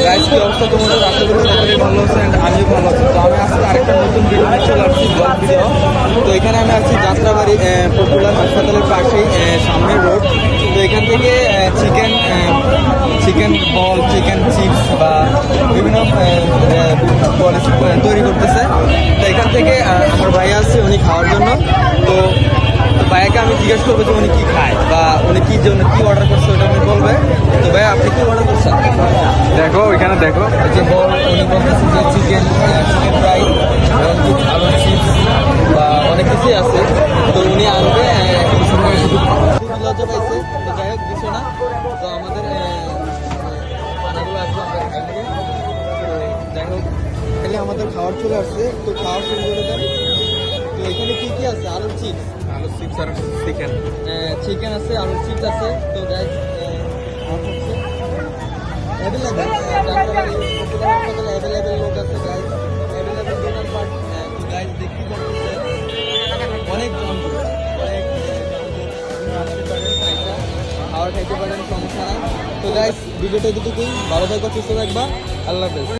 Guys কি অবস্থা তোমাদের? আশা করি সকলেই ভালো আছে এন্ড আমিও ভালো আছি। তো আমি আজকে আরেকটা নতুন ভিডিও নিয়ে চলে আসছি, ব্লগ ভিডিও। তো এখানে আমি আছি যাত্রাবাড়ি পপুলার হাসপাতালের পাশেই, সামনের রোড। তো এখান থেকে চিকেন বল, চিকেন চিপস বা বিভিন্ন তৈরি করতেছে। তো এখান থেকে আমার ভাই আসছে উনি খাওয়ার জন্য। তো ভাইয়াকে আমি জিজ্ঞেস করবো যে উনি কি খায় বা উনি কি জন্য কি অর্ডার করছে ওটা উনি বলবে। তো ভাই আপনি কি অর্ডার করছেন? দেখো ওইখানে দেখো, যে বল উনি বলতেছে যে চিকেন ফ্রাই, আলু চিপস বা অনেক কিছুই আছে। তো উনি আনবে একটা সময় শুধু লজ্জা পাইছে। তো যাই হোক কিছু না, তো আমাদের খানাগুলো আসবে আমরা খাইবো। তো যাই হোক তাহলে আমাদের খাবার চলে আসছে, তো খাওয়া শুরু করে দেন। তো এখানে কি কি আছে? আলুর চিপস আর চিকেন। চিকেন আছে, আলুর চিপস আছে। তো গাইস অ্যাভেলেবেল হাসপাতালে অ্যাভেলেবেল লোক আছে গাইস, অ্যাভেলেবেল দোকান পাট। তো গাইস দেখতে পাচ্ছেন অনেক জনজট, অনেক আসতে পারেন খাওয়ার খাইতে পারেন, সমস্যা নাই। তো গাইস ভিডিওটা এতটুকুই, ভালো থাকবা, সুস্থ থাকবা, আল্লাহ হাফেজ।